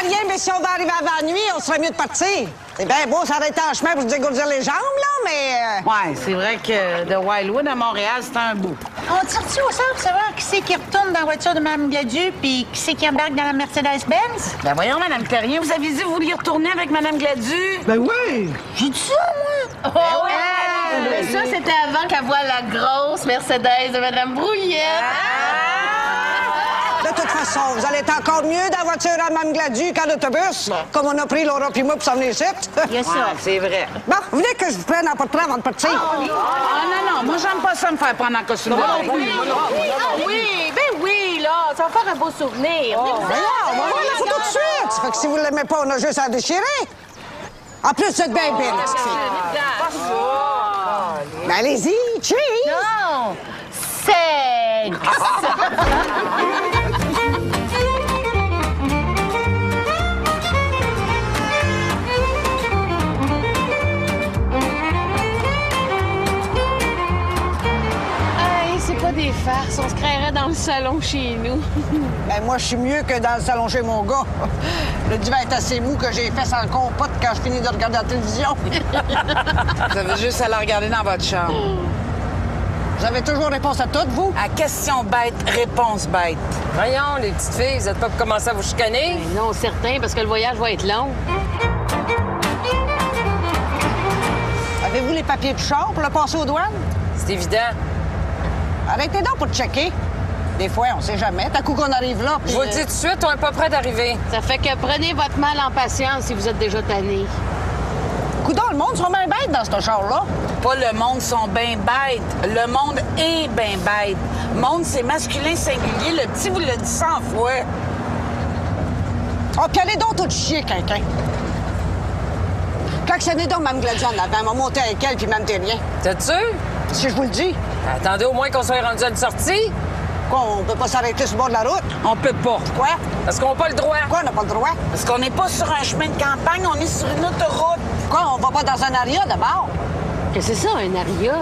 rien, mais si on va arriver avant la nuit, on serait mieux de partir. C'est bien beau s'arrêter en chemin pour se dégourdir les jambes, là, mais... Ouais, c'est vrai que de Wildwood à Montréal, c'est un bout. On tire-tu au centre pour savoir qui c'est qui retourne dans la voiture de Mme Gladu puis qui c'est qui embarque dans la Mercedes-Benz? Ben voyons, Mme Terrien, vous avez dit que vous vouliez retourner avec Mme Gladu. Ben oui! J'ai dit ça, moi! Oh, ouais! Mais ça, c'était avant qu'elle voie la grosse Mercedes de Mme Brouillette. De toute façon, vous allez être encore mieux dans la voiture à Mme Gladu qu'en autobus, comme on a pris Laura puis moi pour s'en venir ici. Il y a ça. Ouais, c'est vrai. Bon, vous voulez que je vous prenne en portrait avant de partir? Ah non, moi, j'aime pas ça me faire prendre en costume de bain. Oui, ben oui, là, ça va faire un beau souvenir. Ben non, on va voir la photo tout de suite. Ça fait que si vous ne l'aimez pas, on a juste à la déchirer. En plus, vous êtes bien belle, petite fille. Ben allez-y, cheese! Non, sexe. C'est pas des farces, on se créerait dans le salon chez nous. Ben moi, je suis mieux que dans le salon chez mon gars. Le divan est assez mou que j'ai fait sans compote quand je finis de regarder la télévision. Vous avez juste à la regarder dans votre chambre. Vous avez toujours réponse à toutes, vous? À question bête, réponse bête. Voyons, les petites filles, vous êtes pas pour commencer à vous chicaner? Non, certain, parce que le voyage va être long. Avez-vous les papiers du char pour le passer aux douanes? C'est évident. Arrêtez donc pour checker. Des fois, on sait jamais. T'as coup qu'on arrive là, puis... Je vous le dis tout de suite, on est pas près d'arriver. Ça fait que prenez votre mal en patience si vous êtes déjà tanné. Coudonc, le monde sont bien bêtes dans ce char-là. Pas le monde sont bien bêtes. Le monde est bien bête. Monde, c'est masculin singulier. Le petit vous l'a dit 100 fois. Oh, puis allez donc tout chier, quelqu'un. Klaxonnez donc Mme Gladu en avant. M'a monté avec elle, puis Mme Terrien. T'es sûr? Si je vous le dis. Attendez au moins qu'on soit rendu à une sortie. Quoi, on peut pas s'arrêter sur le bord de la route? On peut pas. Quoi? Parce qu'on n'a pas le droit. Quoi, on n'a pas le droit? Parce qu'on n'est pas sur un chemin de campagne, on est sur une autoroute. Quoi, on va pas dans un aria d'abord? Qu'est-ce que c'est ça, un aria?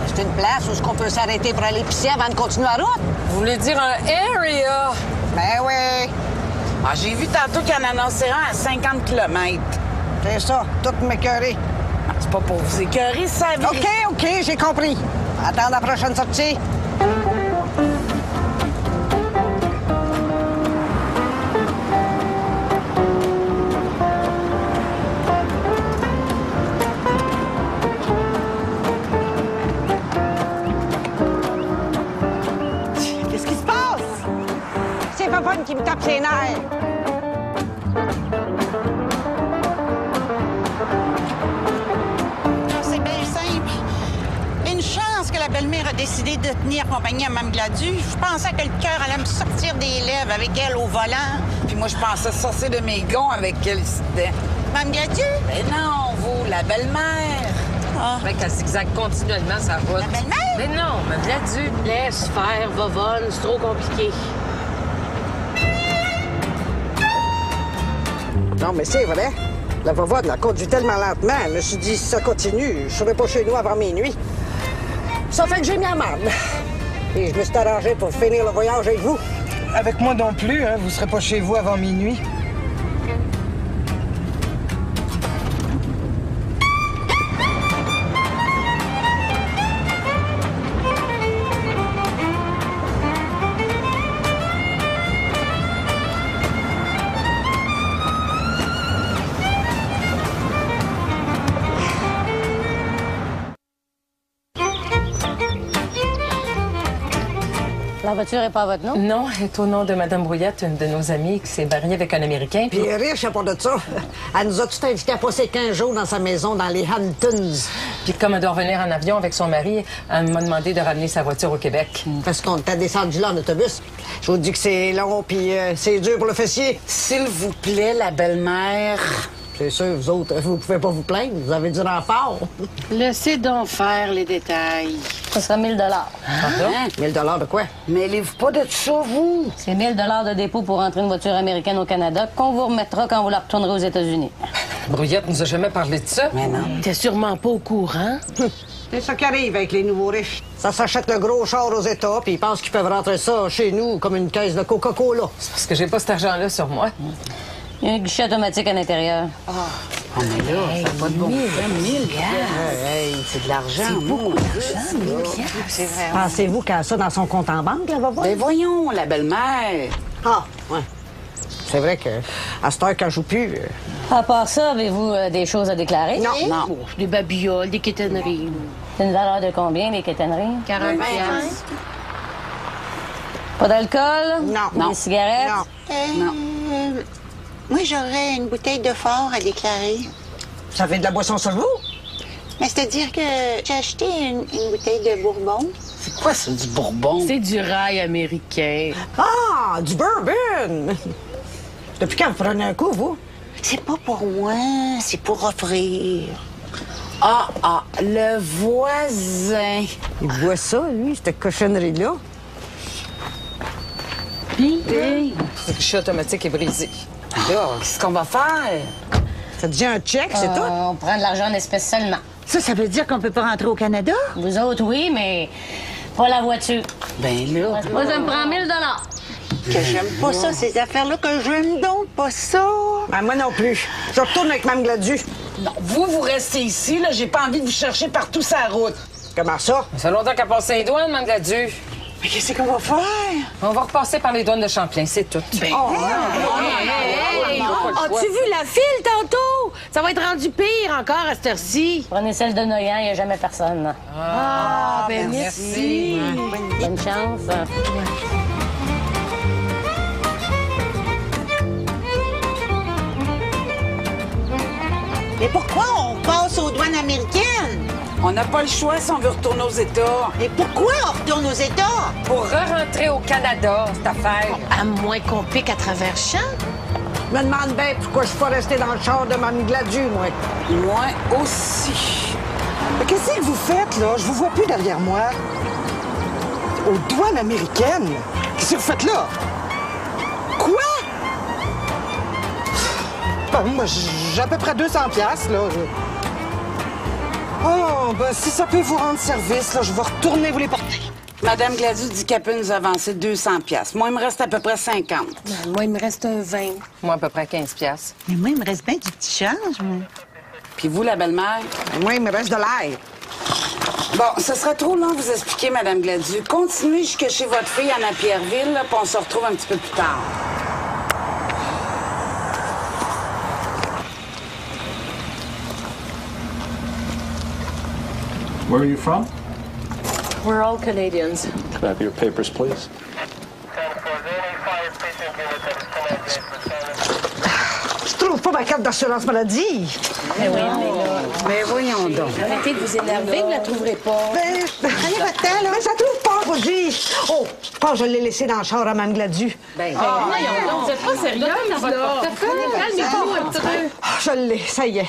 C'est une place où on peut s'arrêter pour aller pisser avant de continuer la route. Vous voulez dire un area? Ben oui. Ah, j'ai vu tantôt qu'il y en annonçait un à 50 km. C'est ça, tout m'écœurer. C'est pas pour vous écœurer, ça vie. OK, j'ai compris. Attends la prochaine sortie. Qu'est-ce qui se passe? C'est Papa qui me tape ses nerfs. C'est bien simple. Une chance que la belle-mère a décidé de tenir compagnie à Mme Gladu. Je pensais que le cœur allait me sortir des lèvres avec elle au volant. Puis moi, je pensais sortir de mes gonds avec elle ici dedans. Mme Gladu? Mais non, vous, la belle-mère. Ah, Fait qu'elle zigzague continuellement sa route. la belle-mère? Mais non, mais Gladu. Laisse faire, Vovonne, c'est trop compliqué. Non, mais c'est vrai. La Vovonne la conduit tellement lentement. Je me suis dit, si ça continue, je serai pas chez nous avant minuit. Ça fait que j'ai mis en marde. Et je me suis arrangé pour finir le voyage avec vous. Avec moi non plus, hein. Vous serez pas chez vous avant minuit. La voiture est pas à votre nom? Non, elle est au nom de Mme Brouillette, une de nos amies qui s'est mariée avec un Américain. Puis riche à part de ça. Elle nous a tout invité à passer 15 jours dans sa maison dans les Hamptons. Puis comme elle doit revenir en avion avec son mari, elle m'a demandé de ramener sa voiture au Québec. Parce qu'on t'a descendu là en autobus. Je vous dis que c'est long, puis c'est dur pour le fessier. S'il vous plaît, la belle-mère. C'est sûr, vous autres, vous pouvez pas vous plaindre. Vous avez du renfort. Laissez donc faire les détails. Ça sera 1000 $. Pardon? 1000 $ de quoi? Mêlez-vous pas de ça, vous. C'est 1000 $ de dépôt pour entrer une voiture américaine au Canada qu'on vous remettra quand vous la retournerez aux États-Unis. Brouillette nous a jamais parlé de ça. Mais non. T'es sûrement pas au courant. C'est ça qui arrive avec les nouveaux riches. Ça s'achète le gros char aux États, puis ils pensent qu'ils peuvent rentrer ça chez nous comme une caisse de Coca-Cola. C'est parce que j'ai pas cet argent-là sur moi. Il y a un guichet automatique à l'intérieur. Oh, mais là, ça n'a pas de bon sens. 1000 Hey, c'est de l'argent. C'est beaucoup d'argent, C'est vrai. Pensez-vous qu'elle a ça dans son compte en banque, la va-voir? Ben voyons, la belle-mère. Ah, ouais. C'est vrai que à cette heure qu'elle joue plus... À part ça, avez-vous des choses à déclarer? Non. Non. Des babioles, des quétaineries. C'est une valeur de combien, les quétaineries? 40 Pas d'alcool? Non. Des cigarettes? Non. Moi, j'aurais une bouteille de fort à déclarer. Ça fait de la boisson sur vous? Mais c'est-à-dire que j'ai acheté une bouteille de Bourbon. C'est quoi ça, du Bourbon? C'est du rail américain. Ah, du bourbon! Depuis quand vous prenez un coup, vous? C'est pas pour moi, c'est pour offrir. Ah, le voisin. Il voit ça, lui, cette cochonnerie-là. Hey, Le guichet automatique est brisé. là, qu'est-ce qu'on va faire? Ça devient un check, c'est tout? On prend de l'argent en espèces seulement. Ça veut dire qu'on peut pas rentrer au Canada? Vous autres, oui, mais pas la voiture. Ben là. Moi, ça me prend 1000 Que j'aime pas ça, ces affaires-là, que j'aime donc pas ça. Ben, moi non plus. Je retourne avec Mme Gladu. Non, vous restez ici, là. J'ai pas envie de vous chercher partout sur la route. Comment ça? Ça fait longtemps qu'elle passe les douanes, Mme Gladu. Mais qu'est-ce qu'on va faire? On va repasser par les douanes de Champlain, c'est tout. As-tu vu la file tantôt? Ça va être rendu pire encore à cette heure-ci. Prenez celle de Noyan, il n'y a jamais personne. Ah, ben merci. Bonne chance. Mais pourquoi on passe aux douanes américaines? On n'a pas le choix si on veut retourner aux États. Mais pourquoi on retourne aux États? Pour re-rentrer au Canada, cette affaire. À moins qu'on pique à travers champ. Je me demande bien pourquoi je suis pas resté dans le char de Mme Gladu, moi. Moi aussi. Mais qu'est-ce que vous faites, là? Je vous vois plus derrière moi. Aux douanes américaines? Qu'est-ce que vous faites là? Quoi? Ben, moi, j'ai à peu près 200 piastres, là. Oh, ben, si ça peut vous rendre service, là, je vais retourner vous les porter. Madame Gladu dit qu'elle peut nous avancer 200 piastres. Moi, il me reste à peu près 50. Moi, il me reste un 20. Moi, à peu près 15 piastres. Mais moi, il me reste bien du petit change, moi. Puis vous, la belle-mère? Ben, moi, il me reste de l'air. Bon, ce serait trop long de vous expliquer, Madame Gladu. Continuez jusque chez votre fille, Anna Pierreville, là, puis on se retrouve un petit peu plus tard. Where are you from? We're all Canadians. Can I have your papers, please? Je trouve pas ma carte d'assurance maladie. Mais voyons donc. Arrêtez de vous énerver, vous la trouverez pas. Ben, Prenez votre temps, là. mais ça trouve pas, vous dis. Oh, je pense que je l'ai laissé dans le char à Mme Gladu. Voyons donc, vous êtes pas sérieuse, là. Calmez-vous un petit peu. Ah, je l'ai, ça y est.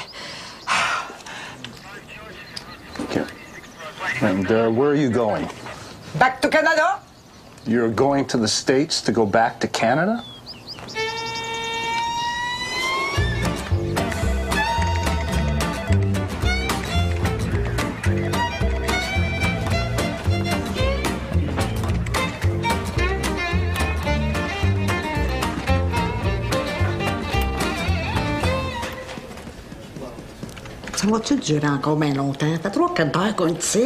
Okay. And where are you going? Back to Canada? You're going to the States to go back to Canada? Ça va-tu durer encore bien longtemps? Ça fait 3-4 heures qu'on est ici.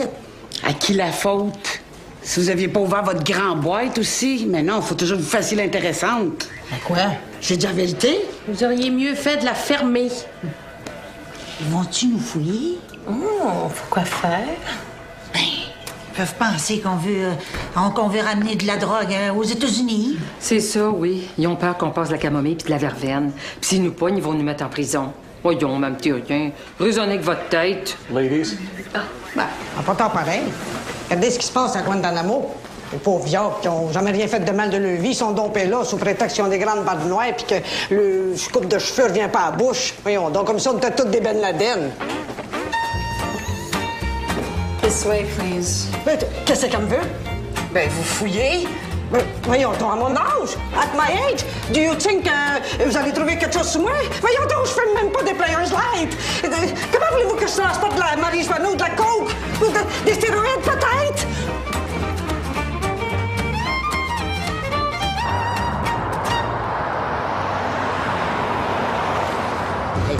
À qui la faute? Si vous aviez pas ouvert votre grand boîte aussi. Mais non, faut toujours que vous fassiez l'intéressante. Quoi? J'ai dit la vérité? Vous auriez mieux fait de la fermer. Vont-tu nous fouiller? Oh, faut quoi faire? Ils peuvent penser qu'on veut ramener de la drogue aux États-Unis. C'est ça, oui. Ils ont peur qu'on passe de la camomille puis de la verveine. Puis s'ils nous pognent, ils vont nous mettre en prison. Voyons, Mme Thérien, raisonnez avec votre tête. Ladies? Ben, pas tant pareil. Regardez ce qui se passe à Guantanamo. Les pauvres viables qui n'ont jamais rien fait de mal de leur vie sont dompés là sous prétexte qu'ils ont des grandes barres noires puis que le coupe de cheveux revient pas à la bouche. Voyons, donc comme ça, on était toutes des Ben Laden. This way, please. Ben, qu'est-ce qu'elle me veut? Ben, vous fouillez. Ben, voyons, donc, à mon âge, at my age, do you think vous allez trouver quelque chose sur moi? Voyons donc, je fais même pas des Players Light. Comment voulez-vous que je transporte de la marijuana ou de la coke? Ou des stéroïdes, peut-être?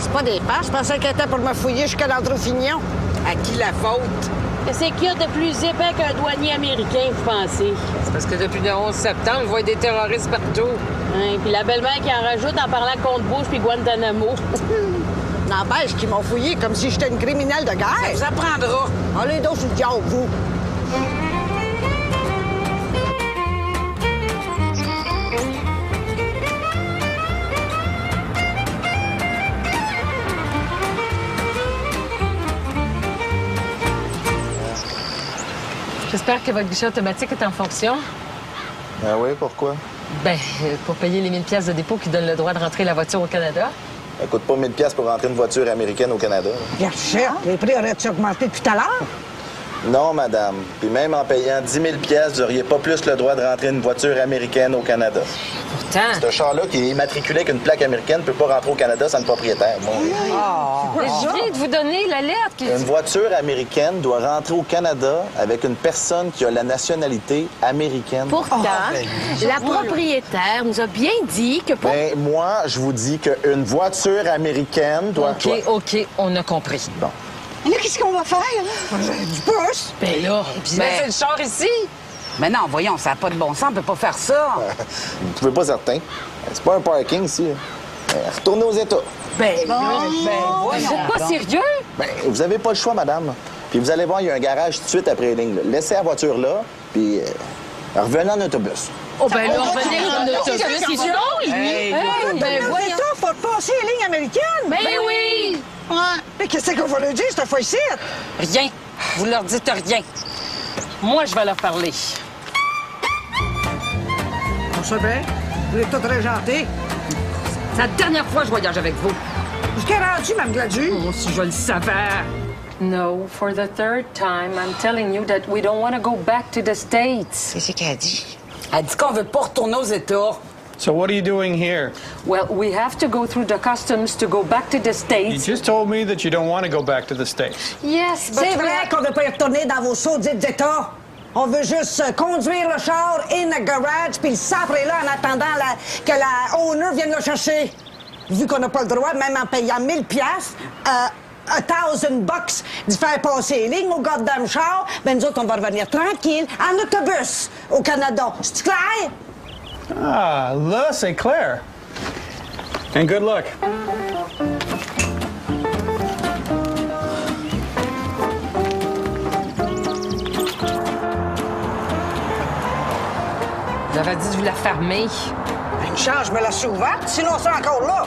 C'est pas des passes. Je pensais qu'elle était pour me fouiller jusqu'à l'Androfignon. À qui la faute? Qu'est-ce qu'il y a de plus épais qu'un douanier américain, vous pensez? C'est parce que depuis le 11 septembre, on voit des terroristes partout. Hein, puis la belle-mère qui en rajoute en parlant contre Bush puis Guantanamo. N'empêche qu'ils m'ont fouillé comme si j'étais une criminelle de guerre. Ça prendra. Allez donc sur le diable, vous. J'espère que votre guichet automatique est en fonction. Ah oui, pourquoi? Ben, pour payer les 1000 pièces de dépôt qui donnent le droit de rentrer la voiture au Canada. Ça coûte pas 1000 pièces pour rentrer une voiture américaine au Canada. Bien sûr, les prix auraient-ils augmenté depuis tout à l'heure? Non, madame. Puis même en payant 10 000 pièces, vous n'auriez pas plus le droit de rentrer une voiture américaine au Canada. Pourtant... Ce char-là qui est immatriculé avec une plaque américaine ne peut pas rentrer au Canada sans le propriétaire. Moi. Mais je viens de vous donner la lettre qui... Une voiture américaine doit rentrer au Canada avec une personne qui a la nationalité américaine. Pourtant, la propriétaire nous a bien dit que pour... Ben, moi, je vous dis qu'une voiture américaine doit... OK, on a compris. Bon. Là, qu'est-ce qu'on va faire, là? Du pouce. Ben là, c'est le char ici. Mais non, voyons, ça n'a pas de bon sens. On peut pas faire ça. Vous ne pouvez pas certain. C'est pas un parking ici. Retournez aux États. C'est Pas sérieux? Ben, vous n'avez pas le choix, madame. Puis vous allez voir, il y a un garage tout de suite après les lignes. Là. Laissez la voiture là, puis revenez en autobus. Oh, ben là, revenez en autobus, c'est sûr. Ben voyons. C'est ça, faut passer les lignes américaines. Ben oui! Ouais. Mais qu'est-ce qu'on va leur dire cette fois-ci? Rien. Vous leur dites rien. Moi, je vais leur parler. On sait bien. Vous êtes tous très gentils. C'est la dernière fois que je voyage avec vous. Jusqu'à rendu, Mme Gladu? Oh, si je le savais. No, for the third time, I'm telling you that we don't want to go back to the States. Qu'est-ce qu'elle dit? Elle dit qu'on veut pas retourner aux États. So what are you doing here? Well, we have to go through the customs to go back to the You States. just told me that you don't want to go back to the States. Yes, but... C'est vrai qu'on ne veut pas y retourner dans vos saudites États. On veut juste conduire le char in a garage puis le saprer là en attendant que la owner vienne le chercher. Vu qu'on n'a pas le droit, même en payant 1000 piastres, $1,000 d'y faire passer les lignes au goddamn char, ben nous autres, on va revenir tranquille en autobus au Canada. C'est clair? Ah, là, c'est clair. And good luck. J'avais dit de vous la fermer. Une chance, je me la suis ouverte, sinon c'est encore là.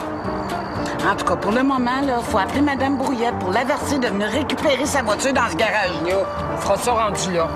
En tout cas, pour le moment, il faut appeler Mme Brouillette pour l'avertir de venir récupérer sa voiture dans ce garage-là. On fera ça rendu là.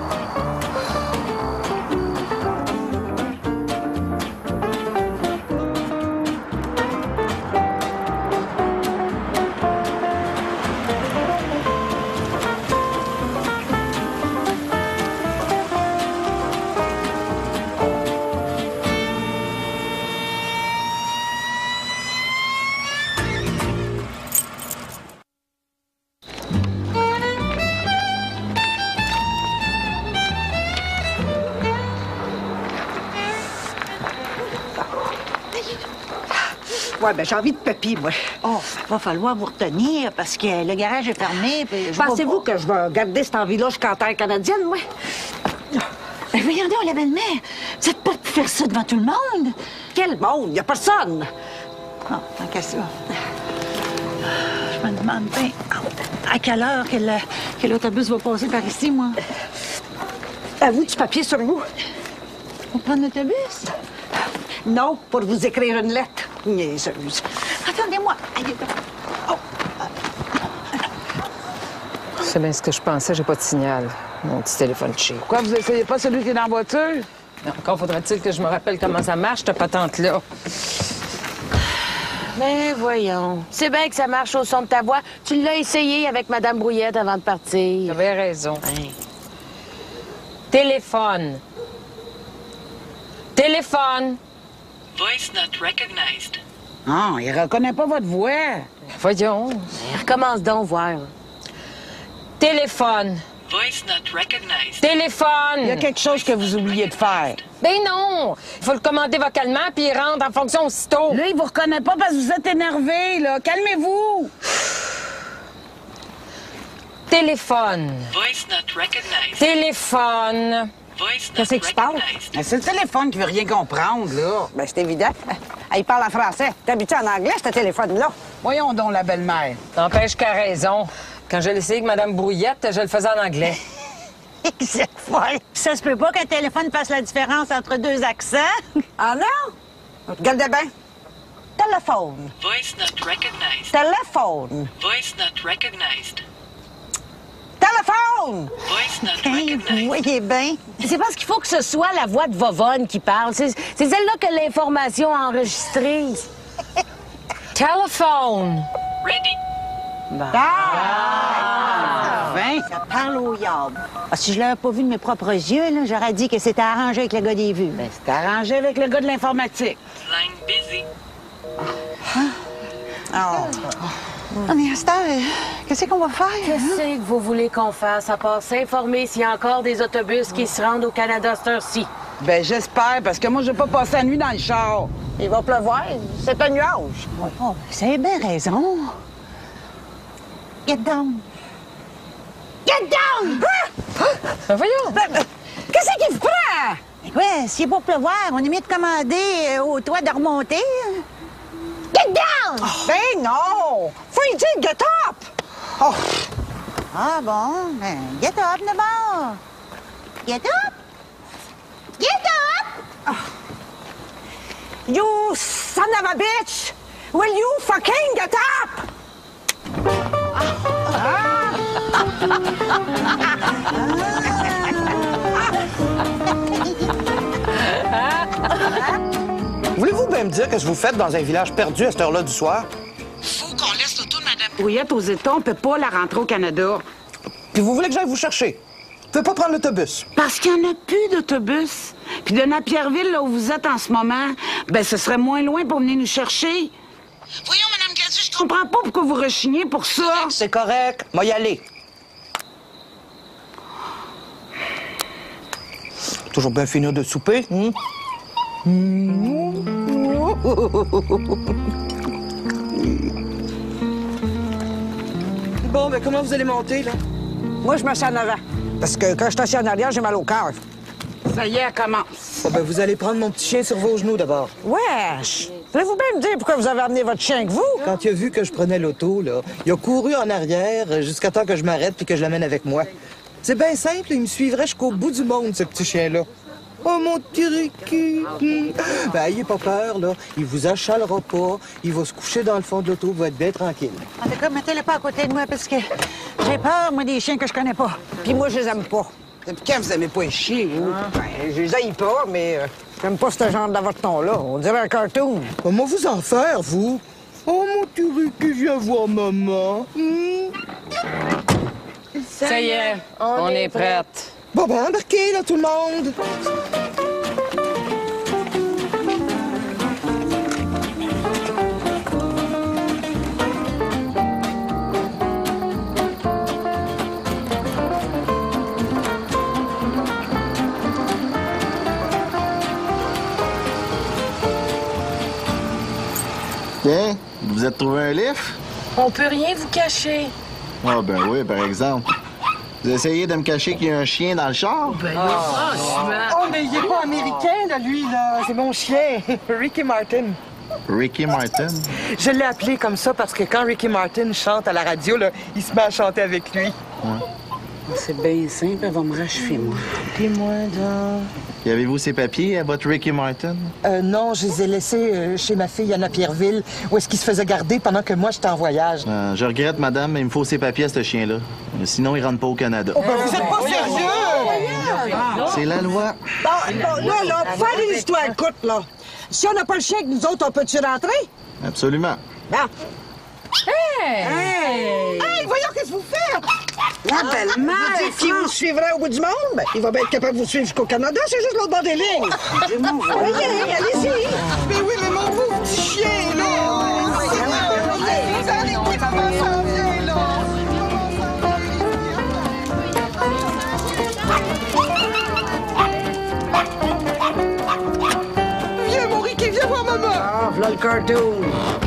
Ouais, ben j'ai envie de papy, moi. Oh, va falloir vous retenir parce que le garage est fermé. Pensez-vous que je vais garder cette envie-là jusqu'en terre canadienne, moi? Mais voyons donc, la belle-mère, vous n'êtes pas pu faire ça devant tout le monde. Quel monde? Il n'y a personne. Oh, tant qu'à ça. Je me demande bien à quelle heure que l'autobus va passer par ici, moi. Avez-vous du papier sur vous? Pour prendre l'autobus? Non, pour vous écrire une lettre. Niaiseuse. Attendez-moi. Oh. C'est bien ce que je pensais, j'ai pas de signal. Mon petit téléphone chez. Pourquoi vous essayez pas celui qui est dans la voiture? Encore faudrait-il que je me rappelle comment ça marche, cette patente-là. Mais voyons. C'est bien que ça marche au son de ta voix. Tu l'as essayé avec Mme Brouillette avant de partir. T'avais raison. Hein. Téléphone. Téléphone. Voice not recognized. Non, il reconnaît pas votre voix. Voyons. Recommence donc voir. Téléphone. Voice not recognized. Téléphone! Il y a quelque chose que vous oubliez de faire. Ben non! Il faut le commander vocalement, puis il rentre en fonction aussitôt. Là, il vous reconnaît pas parce que vous êtes énervé, là. Calmez-vous! Téléphone. Voice not recognized. Téléphone. Voice not Qu'est-ce qui se passe? recognized. Mais c'est le téléphone qui veut rien comprendre, là. Ben, c'est évident. Il parle en français. T'es habitué en anglais, ce téléphone-là. Voyons donc la belle-mère. N'empêche qu'elle a raison. Quand je l'ai essayé avec Mme Brouillette, je le faisais en anglais. Cette fois, ça se peut pas qu'un téléphone fasse la différence entre deux accents. Ah non? Regardez bien. Téléphone. Voice not recognized. Téléphone. Voice not recognized. Téléphone! Voice not Vous recognized. voyez bien. C'est parce qu'il faut que ce soit la voix de Vovonne qui parle. C'est celle-là que l'information a enregistrée. Téléphone. Ready. Ça parle au yab. Ah, si je l'avais pas vu de mes propres yeux, là, j'aurais dit que c'était arrangé avec le gars des vues. Ben, c'est arrangé avec le gars de l'informatique. Line busy. Ah, mais à cette heure, qu'est-ce qu'on va faire? Qu'est-ce que vous voulez qu'on fasse à part s'informer s'il y a encore des autobus qui se rendent au Canada cette heure-ci? Ben, j'espère, parce que moi, je vais pas passer la nuit dans le char. Il va pleuvoir. C'est un nuage. Oh, vous avez bien raison. Get down. Get down! Ben voyons! Qu'est-ce qu'il vous prend? Ouais, s'il est pour pleuvoir, on est mieux de commander au toit de remonter. Get down! Ben non! Faut y dire get up! Oh. Ah bon, ben, get up d'abord. Get up! Get up! You son of a bitch! Will you fucking get up? Voulez-vous bien me dire qu'est-ce que vous faites dans un village perdu à cette heure-là du soir? Faut qu'on laisse l'auto de Mme Brouillette aux États. On peut pas la rentrer au Canada. Puis vous voulez que j'aille vous chercher? Vous pouvez pas prendre l'autobus. Parce qu'il n'y en a plus d'autobus. Puis de Napierville, là où vous êtes en ce moment, ben ce serait moins loin pour venir nous chercher. Voyons, Mme Gladue, je comprends pas pourquoi vous rechignez pour ça. C'est correct. Moi y aller. Toujours bien finir de souper, hein? Bon, ben comment vous allez monter, là? Moi, je me suis en avant. Parce que quand je suis assis en arrière, j'ai mal au cœur. Ça y est, elle commence. Oh, ben vous allez prendre mon petit chien sur vos genoux d'abord. Wesh! Voulez-vous bien me dire pourquoi vous avez amené votre chien avec vous? Quand il a vu que je prenais l'auto, là, il a couru en arrière jusqu'à temps que je m'arrête puis que je l'amène avec moi. C'est bien simple, il me suivrait jusqu'au bout du monde, ce petit chien-là. Oh, mon petit Ricky! Ben, ayez pas peur, là. Il vous achalera pas. Il va se coucher dans le fond de l'auto. Vous êtes bien tranquille. En tout cas, mettez-le pas à côté de moi parce que j'ai peur, moi, des chiens que je connais pas. Puis moi, je les aime pas. Depuis quand vous aimez pas les chiens, vous? Ben, je les haïs pas, mais j'aime pas ce genre d'avorton-là. On dirait un cartoon. Comment vous en faire, vous? Oh, mon petit Ricky, viens voir maman. Ça y est, on est prête. Bon, ben, embarquez, là, tout le monde. Tiens, vous êtes trouvé un livre? On peut rien vous cacher. Ah, ben oui, par exemple. Vous essayez de me cacher qu'il y a un chien dans le char? Oh, mais il est pas américain, là, lui, là. C'est mon chien, Ricky Martin. Ricky Martin? Je l'ai appelé comme ça parce que quand Ricky Martin chante à la radio, là, il se met à chanter avec lui. C'est bien simple, elle va me rachever, moi. Dis-moi donc. Y avez-vous ses papiers à votre Ricky Martin? Non, je les ai laissés chez ma fille à Napierville, où est-ce qu'il se faisait garder pendant que moi, j'étais en voyage. Je regrette, madame, mais il me faut ses papiers à ce chien-là. Sinon, il rentre pas au Canada. Oh, ben, vous êtes pas sérieux! C'est la loi. Bon, là, pour faire une histoire courte, là. Si on n'a pas le chien que nous autres, on peut-tu rentrer? Absolument. Bon. Hey, voyons qu'est-ce que vous faites! La belle-mère! Vous dites qu'il vous suivrait au bout du monde? Ben, il va bien être capable de vous suivre jusqu'au Canada, c'est juste l'autre bord des lignes. Voyez, allez-y. Mais oui, mais mon pauvre petit chien, là! Vous allez écouter comment ça vient, là! cartoon.